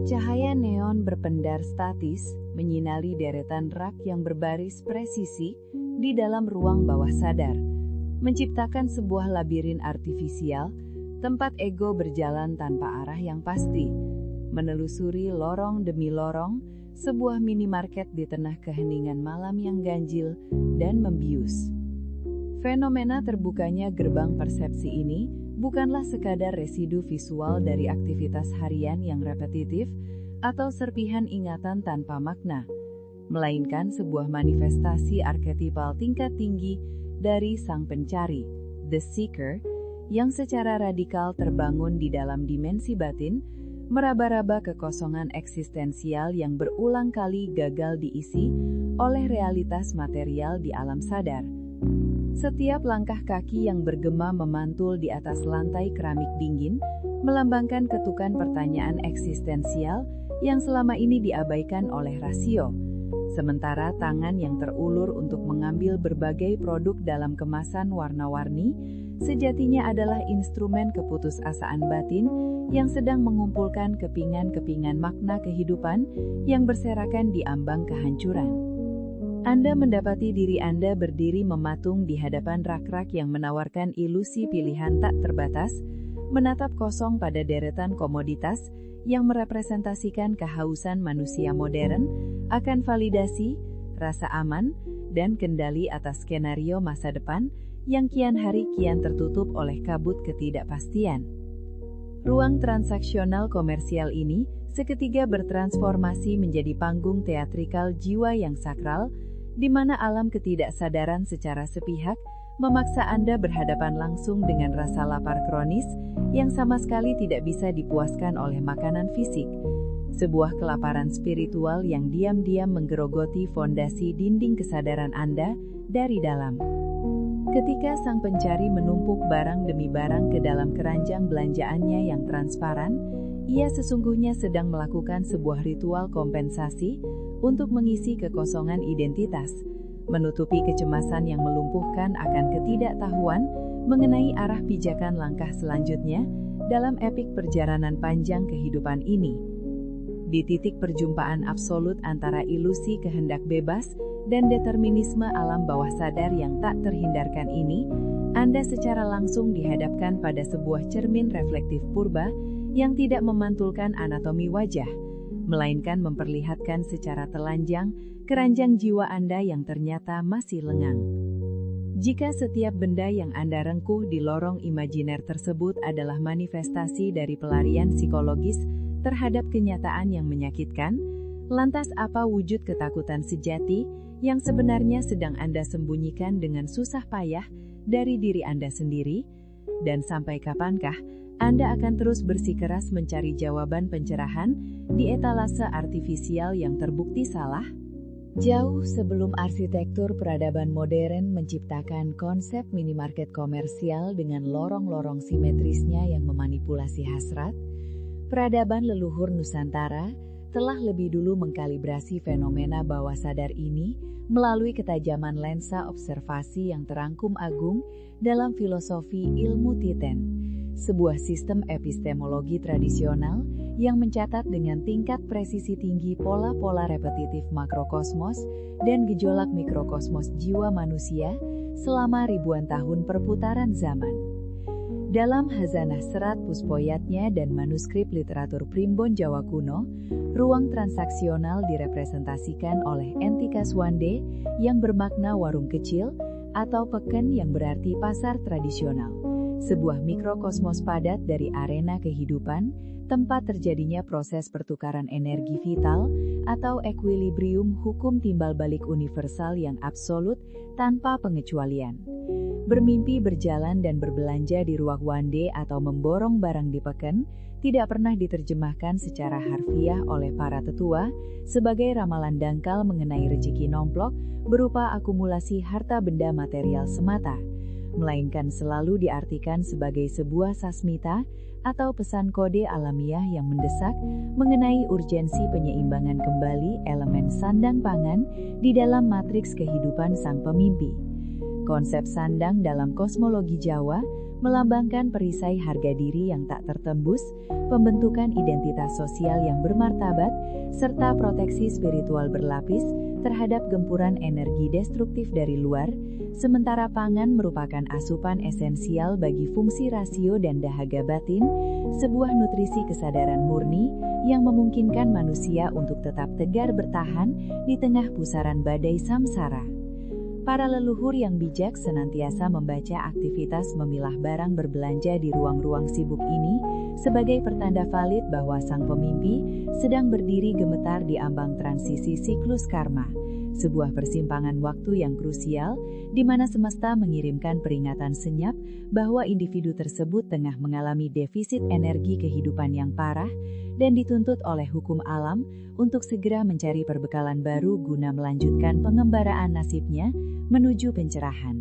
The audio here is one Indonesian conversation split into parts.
Cahaya neon berpendar statis menyinari deretan rak yang berbaris presisi di dalam ruang bawah sadar, menciptakan sebuah labirin artifisial, tempat ego berjalan tanpa arah yang pasti, menelusuri lorong demi lorong, sebuah minimarket di tengah keheningan malam yang ganjil dan membius. Fenomena terbukanya gerbang persepsi ini bukanlah sekadar residu visual dari aktivitas harian yang repetitif atau serpihan ingatan tanpa makna, melainkan sebuah manifestasi arketipal tingkat tinggi dari sang pencari, the seeker, yang secara radikal terbangun di dalam dimensi batin, meraba-raba kekosongan eksistensial yang berulang kali gagal diisi oleh realitas material di alam sadar. Setiap langkah kaki yang bergema memantul di atas lantai keramik dingin melambangkan ketukan pertanyaan eksistensial yang selama ini diabaikan oleh rasio. Sementara tangan yang terulur untuk mengambil berbagai produk dalam kemasan warna-warni sejatinya adalah instrumen keputusasaan batin yang sedang mengumpulkan kepingan-kepingan makna kehidupan yang berserakan di ambang kehancuran. Anda mendapati diri Anda berdiri mematung di hadapan rak-rak yang menawarkan ilusi pilihan tak terbatas, menatap kosong pada deretan komoditas yang merepresentasikan kehausan manusia modern akan validasi, rasa aman, dan kendali atas skenario masa depan yang kian hari kian tertutup oleh kabut ketidakpastian. Ruang transaksional komersial ini seketika bertransformasi menjadi panggung teatrikal jiwa yang sakral, di mana alam ketidaksadaran secara sepihak memaksa Anda berhadapan langsung dengan rasa lapar kronis yang sama sekali tidak bisa dipuaskan oleh makanan fisik. Sebuah kelaparan spiritual yang diam-diam menggerogoti fondasi dinding kesadaran Anda dari dalam. Ketika sang pencari menumpuk barang demi barang ke dalam keranjang belanjaannya yang transparan, ia sesungguhnya sedang melakukan sebuah ritual kompensasi untuk mengisi kekosongan identitas, menutupi kecemasan yang melumpuhkan akan ketidaktahuan mengenai arah pijakan langkah selanjutnya dalam epik perjalanan panjang kehidupan ini. Di titik perjumpaan absolut antara ilusi kehendak bebas dan determinisme alam bawah sadar yang tak terhindarkan ini, Anda secara langsung dihadapkan pada sebuah cermin reflektif purba yang tidak memantulkan anatomi wajah, melainkan memperlihatkan secara telanjang keranjang jiwa Anda yang ternyata masih lengang. Jika setiap benda yang Anda rengkuh di lorong imajiner tersebut adalah manifestasi dari pelarian psikologis terhadap kenyataan yang menyakitkan, lantas apa wujud ketakutan sejati yang sebenarnya sedang Anda sembunyikan dengan susah payah dari diri Anda sendiri? Dan sampai kapankah Anda akan terus bersikeras mencari jawaban pencerahan di etalase artifisial yang terbukti salah? Jauh sebelum arsitektur peradaban modern menciptakan konsep minimarket komersial dengan lorong-lorong simetrisnya yang memanipulasi hasrat, peradaban leluhur Nusantara telah lebih dulu mengkalibrasi fenomena bawah sadar ini melalui ketajaman lensa observasi yang terangkum agung dalam filosofi ilmu Titen, sebuah sistem epistemologi tradisional yang mencatat dengan tingkat presisi tinggi pola-pola repetitif makrokosmos dan gejolak mikrokosmos jiwa manusia selama ribuan tahun perputaran zaman. Dalam Hazanah Serat Puspoyatnya dan manuskrip literatur Primbon Jawa kuno, ruang transaksional direpresentasikan oleh Entika Swande yang bermakna warung kecil atau peken yang berarti pasar tradisional. Sebuah mikrokosmos padat dari arena kehidupan, tempat terjadinya proses pertukaran energi vital atau equilibrium hukum timbal balik universal yang absolut tanpa pengecualian. Bermimpi berjalan dan berbelanja di ruang wande atau memborong barang di peken tidak pernah diterjemahkan secara harfiah oleh para tetua sebagai ramalan dangkal mengenai rezeki nomplok berupa akumulasi harta benda material semata, melainkan selalu diartikan sebagai sebuah sasmita atau pesan kode alamiah yang mendesak mengenai urgensi penyeimbangan kembali elemen sandang pangan di dalam matriks kehidupan sang pemimpi. Konsep sandang dalam kosmologi Jawa melambangkan perisai harga diri yang tak tertembus, pembentukan identitas sosial yang bermartabat, serta proteksi spiritual berlapis terhadap gempuran energi destruktif dari luar, sementara pangan merupakan asupan esensial bagi fungsi rasio dan dahaga batin, sebuah nutrisi kesadaran murni yang memungkinkan manusia untuk tetap tegar bertahan di tengah pusaran badai samsara. Para leluhur yang bijak senantiasa membaca aktivitas memilah barang berbelanja di ruang-ruang sibuk ini sebagai pertanda valid bahwa sang pemimpi sedang berdiri gemetar di ambang transisi siklus karma, sebuah persimpangan waktu yang krusial di mana semesta mengirimkan peringatan senyap bahwa individu tersebut tengah mengalami defisit energi kehidupan yang parah dan dituntut oleh hukum alam untuk segera mencari perbekalan baru guna melanjutkan pengembaraan nasibnya menuju pencerahan.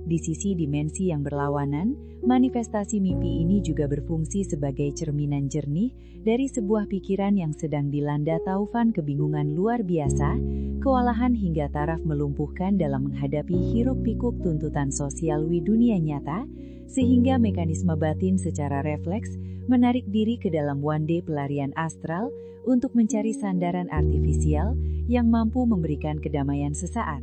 Di sisi dimensi yang berlawanan, manifestasi mimpi ini juga berfungsi sebagai cerminan jernih dari sebuah pikiran yang sedang dilanda taufan kebingungan luar biasa, kewalahan hingga taraf melumpuhkan dalam menghadapi hiruk-pikuk tuntutan sosial dunia nyata, sehingga mekanisme batin secara refleks menarik diri ke dalam one day pelarian astral untuk mencari sandaran artifisial yang mampu memberikan kedamaian sesaat.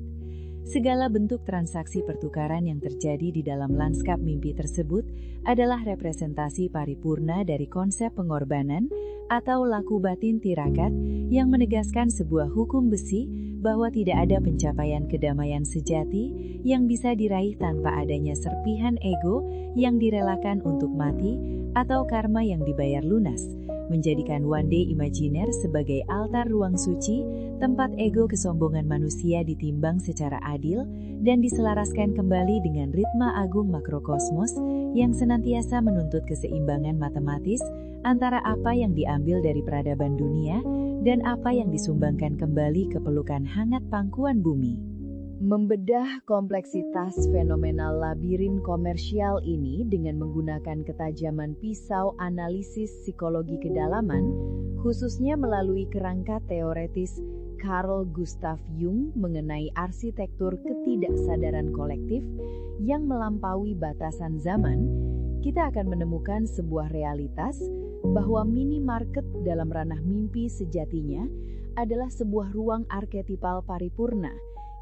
Segala bentuk transaksi pertukaran yang terjadi di dalam lanskap mimpi tersebut adalah representasi paripurna dari konsep pengorbanan atau laku batin tirakat yang menegaskan sebuah hukum besi bahwa tidak ada pencapaian kedamaian sejati yang bisa diraih tanpa adanya serpihan ego yang direlakan untuk mati atau karma yang dibayar lunas, menjadikan one day imajiner sebagai altar ruang suci, tempat ego kesombongan manusia ditimbang secara adil dan diselaraskan kembali dengan ritme agung makrokosmos yang senantiasa menuntut keseimbangan matematis antara apa yang diambil dari peradaban dunia dan apa yang disumbangkan kembali ke pelukan hangat pangkuan bumi. Membedah kompleksitas fenomenal labirin komersial ini dengan menggunakan ketajaman pisau analisis psikologi kedalaman, khususnya melalui kerangka teoretis Carl Gustav Jung mengenai arsitektur ketidaksadaran kolektif yang melampaui batasan zaman, kita akan menemukan sebuah realitas bahwa minimarket dalam ranah mimpi sejatinya adalah sebuah ruang arketipal paripurna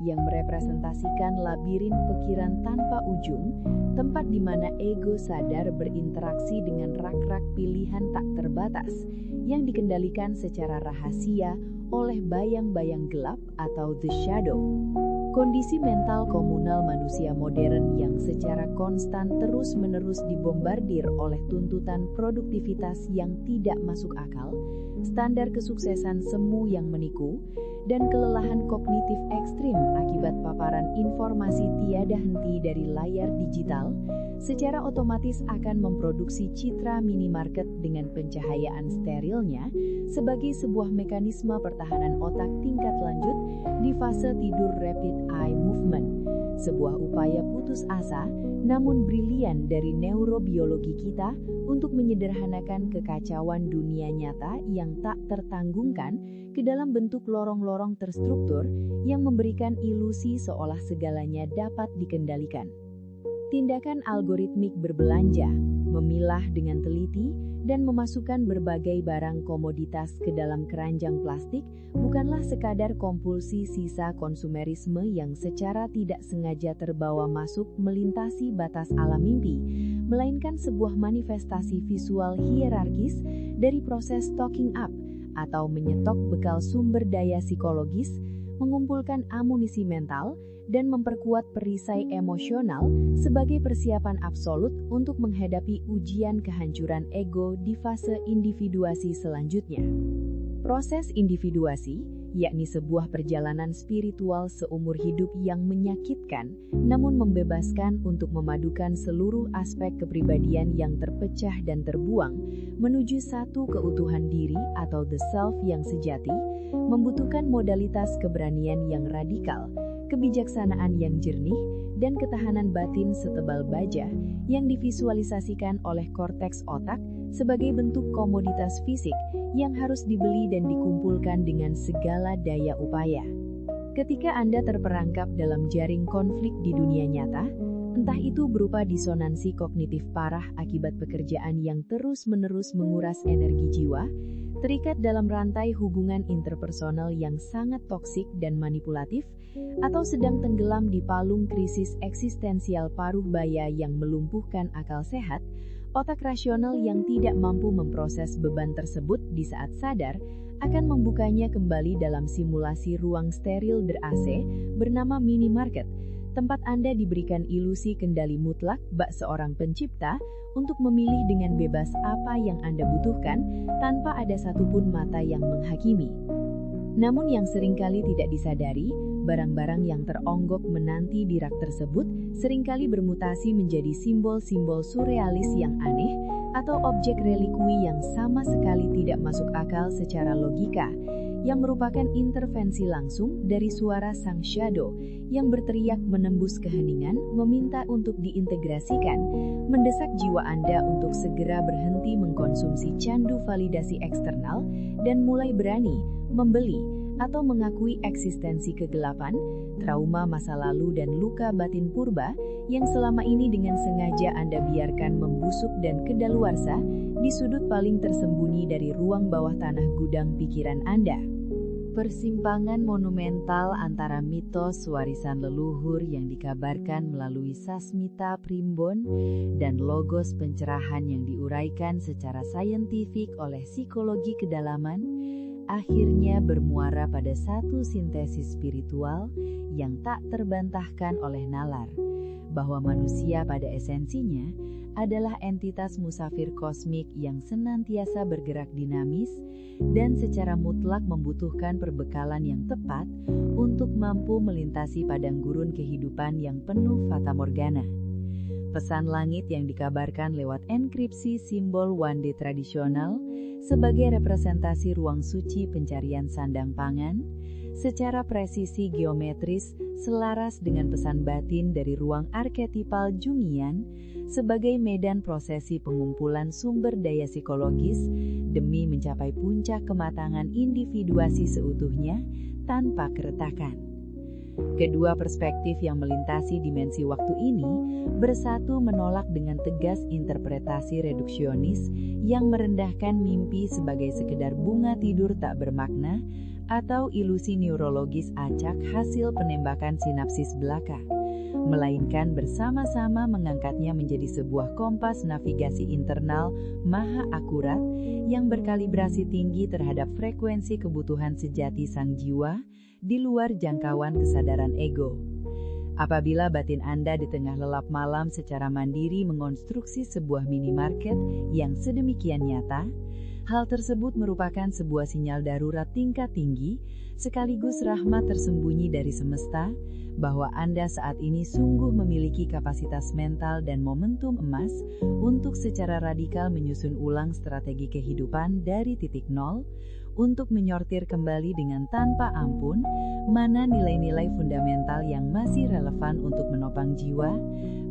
yang merepresentasikan labirin pikiran tanpa ujung, tempat di mana ego sadar berinteraksi dengan rak-rak pilihan tak terbatas yang dikendalikan secara rahasia oleh bayang-bayang gelap atau the shadow. Kondisi mental komunal manusia modern yang secara konstan terus-menerus dibombardir oleh tuntutan produktivitas yang tidak masuk akal, standar kesuksesan semu yang menipu, dan kelelahan kognitif ekstrim akibat paparan informasi tiada henti dari layar digital, secara otomatis akan memproduksi citra minimarket dengan pencahayaan sterilnya sebagai sebuah mekanisme pertahanan otak tingkat lanjut di fase tidur rapid eye movement, sebuah upaya putus asa namun brilian dari neurobiologi kita untuk menyederhanakan kekacauan dunia nyata yang tak tertanggungkan ke dalam bentuk lorong-lorong terstruktur yang memberikan ilusi seolah segalanya dapat dikendalikan. Tindakan algoritmik berbelanja, memilah dengan teliti, dan memasukkan berbagai barang komoditas ke dalam keranjang plastik bukanlah sekadar kompulsi sisa konsumerisme yang secara tidak sengaja terbawa masuk melintasi batas alam mimpi, melainkan sebuah manifestasi visual hierarkis dari proses stocking up atau menyetok bekal sumber daya psikologis, mengumpulkan amunisi mental, dan memperkuat perisai emosional sebagai persiapan absolut untuk menghadapi ujian kehancuran ego di fase individuasi selanjutnya. Proses individuasi, yakni sebuah perjalanan spiritual seumur hidup yang menyakitkan, namun membebaskan untuk memadukan seluruh aspek kepribadian yang terpecah dan terbuang menuju satu keutuhan diri atau the self yang sejati, membutuhkan modalitas keberanian yang radikal, kebijaksanaan yang jernih, dan ketahanan batin setebal baja yang divisualisasikan oleh korteks otak sebagai bentuk komoditas fisik yang harus dibeli dan dikumpulkan dengan segala daya upaya. Ketika Anda terperangkap dalam jaring konflik di dunia nyata, Entah itu berupa disonansi kognitif parah akibat pekerjaan yang terus-menerus menguras energi jiwa, terikat dalam rantai hubungan interpersonal yang sangat toksik dan manipulatif, atau sedang tenggelam di palung krisis eksistensial paruh baya yang melumpuhkan akal sehat, otak rasional yang tidak mampu memproses beban tersebut di saat sadar akan membukanya kembali dalam simulasi ruang steril ber-AC bernama minimarket, tempat Anda diberikan ilusi kendali mutlak bak seorang pencipta untuk memilih dengan bebas apa yang Anda butuhkan tanpa ada satupun mata yang menghakimi. Namun yang seringkali tidak disadari, barang-barang yang teronggok menanti di rak tersebut seringkali bermutasi menjadi simbol-simbol surrealis yang aneh atau objek relikui yang sama sekali tidak masuk akal secara logika, yang merupakan intervensi langsung dari suara sang shadow yang berteriak menembus keheningan meminta untuk diintegrasikan, mendesak jiwa Anda untuk segera berhenti mengkonsumsi candu validasi eksternal dan mulai berani membeli atau mengakui eksistensi kegelapan, trauma masa lalu dan luka batin purba yang selama ini dengan sengaja Anda biarkan membusuk dan kedaluarsa di sudut paling tersembunyi dari ruang bawah tanah gudang pikiran Anda. Persimpangan monumental antara mitos warisan leluhur yang dikabarkan melalui Sasmita Primbon dan logos pencerahan yang diuraikan secara saintifik oleh psikologi kedalaman akhirnya bermuara pada satu sintesis spiritual yang tak terbantahkan oleh nalar, bahwa manusia pada esensinya adalah entitas musafir kosmik yang senantiasa bergerak dinamis dan secara mutlak membutuhkan perbekalan yang tepat untuk mampu melintasi padang gurun kehidupan yang penuh fatamorgana. Pesan langit yang dikabarkan lewat enkripsi simbol wande tradisional sebagai representasi ruang suci pencarian sandang pangan, secara presisi geometris selaras dengan pesan batin dari ruang arketipal Jungian sebagai medan prosesi pengumpulan sumber daya psikologis demi mencapai puncak kematangan individuasi seutuhnya tanpa keretakan. Kedua perspektif yang melintasi dimensi waktu ini bersatu menolak dengan tegas interpretasi reduksionis yang merendahkan mimpi sebagai sekedar bunga tidur tak bermakna atau ilusi neurologis acak hasil penembakan sinapsis belaka, melainkan bersama-sama mengangkatnya menjadi sebuah kompas navigasi internal maha akurat yang berkalibrasi tinggi terhadap frekuensi kebutuhan sejati sang jiwa di luar jangkauan kesadaran ego. Apabila batin Anda di tengah lelap malam secara mandiri mengonstruksi sebuah minimarket yang sedemikian nyata, hal tersebut merupakan sebuah sinyal darurat tingkat tinggi sekaligus rahmat tersembunyi dari semesta bahwa Anda saat ini sungguh memiliki kapasitas mental dan momentum emas untuk secara radikal menyusun ulang strategi kehidupan dari titik nol untuk menyortir kembali dengan tanpa ampun mana nilai-nilai fundamental yang masih relevan untuk menopang jiwa,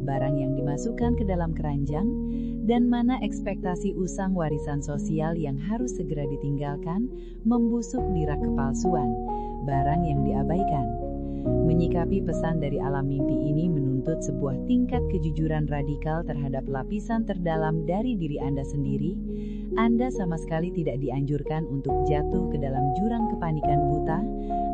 barang yang dimasukkan ke dalam keranjang, dan mana ekspektasi usang warisan sosial yang harus segera ditinggalkan membusuk di rak kepalsuan, barang yang diabaikan. Menyikapi pesan dari alam mimpi ini menuntut sebuah tingkat kejujuran radikal terhadap lapisan terdalam dari diri Anda sendiri. Anda sama sekali tidak dianjurkan untuk jatuh ke dalam jurang kepanikan buta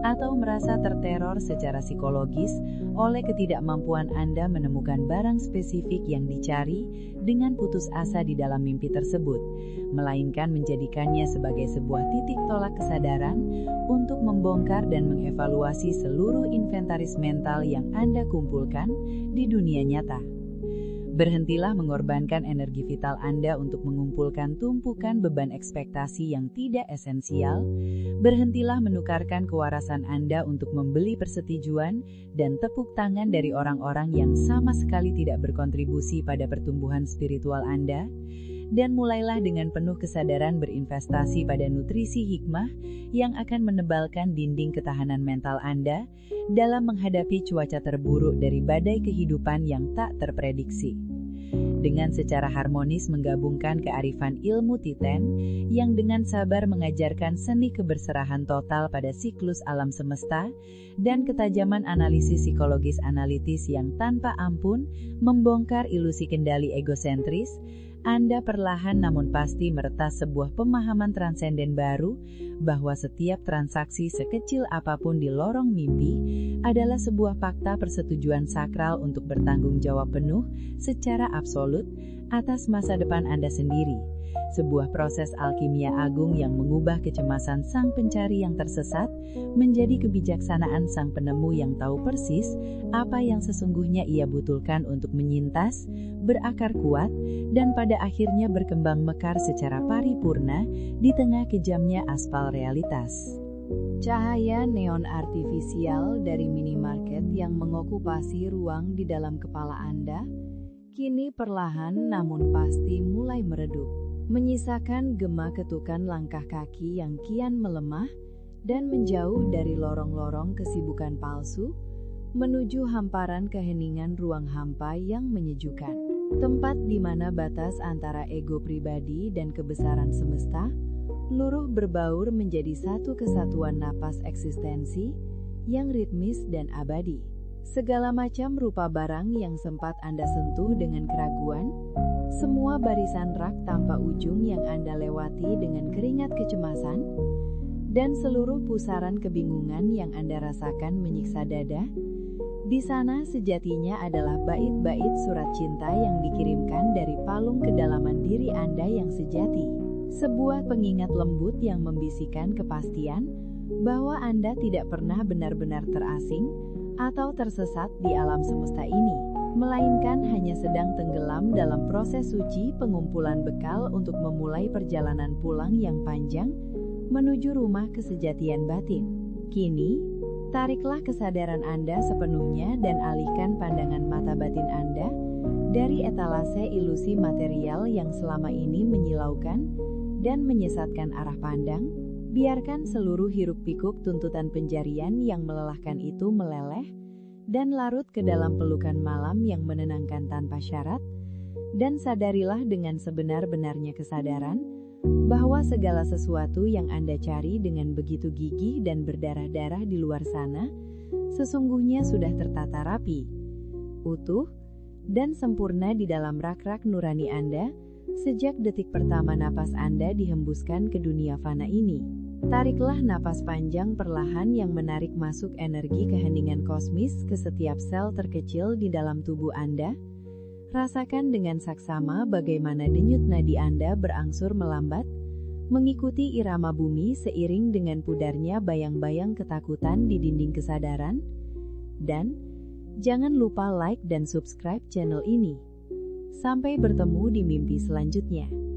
atau merasa terteror secara psikologis oleh ketidakmampuan Anda menemukan barang spesifik yang dicari dengan putus asa di dalam mimpi tersebut, melainkan menjadikannya sebagai sebuah titik tolak kesadaran untuk membongkar dan mengevaluasi seluruh inventaris mental yang Anda kumpulkan di dunia nyata. Berhentilah mengorbankan energi vital Anda untuk mengumpulkan tumpukan beban ekspektasi yang tidak esensial. Berhentilah menukarkan kewarasan Anda untuk membeli persetujuan dan tepuk tangan dari orang-orang yang sama sekali tidak berkontribusi pada pertumbuhan spiritual Anda. Dan mulailah dengan penuh kesadaran berinvestasi pada nutrisi hikmah yang akan menebalkan dinding ketahanan mental Anda dalam menghadapi cuaca terburuk dari badai kehidupan yang tak terprediksi. dengan secara harmonis menggabungkan kearifan ilmu Titan yang dengan sabar mengajarkan seni keberserahan total pada siklus alam semesta dan ketajaman analisis psikologis analitis yang tanpa ampun membongkar ilusi kendali egosentris. Anda perlahan namun pasti meretas sebuah pemahaman transenden baru bahwa setiap transaksi sekecil apapun di lorong mimpi adalah sebuah fakta persetujuan sakral untuk bertanggung jawab penuh secara absolut atas masa depan Anda sendiri. Sebuah proses alkimia agung yang mengubah kecemasan sang pencari yang tersesat menjadi kebijaksanaan sang penemu yang tahu persis apa yang sesungguhnya ia butuhkan untuk menyintas, berakar kuat, dan pada akhirnya berkembang mekar secara paripurna di tengah kejamnya aspal realitas. Cahaya neon artifisial dari minimarket yang mengokupasi ruang di dalam kepala Anda kini perlahan namun pasti mulai meredup, menyisakan gema ketukan langkah kaki yang kian melemah dan menjauh dari lorong-lorong kesibukan palsu menuju hamparan keheningan ruang hampa yang menyejukkan. Tempat di mana batas antara ego pribadi dan kebesaran semesta luruh berbaur menjadi satu kesatuan napas eksistensi yang ritmis dan abadi. Segala macam rupa barang yang sempat Anda sentuh dengan keraguan, semua barisan rak tanpa ujung yang Anda lewati dengan keringat kecemasan, dan seluruh pusaran kebingungan yang Anda rasakan menyiksa dada, di sana sejatinya adalah bait-bait surat cinta yang dikirimkan dari palung kedalaman diri Anda yang sejati. Sebuah pengingat lembut yang membisikkan kepastian bahwa Anda tidak pernah benar-benar terasing atau tersesat di alam semesta ini, melainkan hanya sedang tenggelam dalam proses suci pengumpulan bekal untuk memulai perjalanan pulang yang panjang menuju rumah kesejatian batin. Kini, tariklah kesadaran Anda sepenuhnya dan alihkan pandangan mata batin Anda dari etalase ilusi material yang selama ini menyilaukan dan menyesatkan arah pandang. Biarkan seluruh hiruk-pikuk tuntutan penjarian yang melelahkan itu meleleh dan larut ke dalam pelukan malam yang menenangkan tanpa syarat, dan sadarilah dengan sebenar-benarnya kesadaran bahwa segala sesuatu yang Anda cari dengan begitu gigih dan berdarah-darah di luar sana sesungguhnya sudah tertata rapi, utuh, dan sempurna di dalam rak-rak nurani Anda sejak detik pertama napas Anda dihembuskan ke dunia fana ini. Tariklah napas panjang perlahan yang menarik masuk energi keheningan kosmis ke setiap sel terkecil di dalam tubuh Anda. Rasakan dengan saksama bagaimana denyut nadi Anda berangsur melambat, mengikuti irama bumi seiring dengan pudarnya bayang-bayang ketakutan di dinding kesadaran. Dan, jangan lupa like dan subscribe channel ini. Sampai bertemu di mimpi selanjutnya.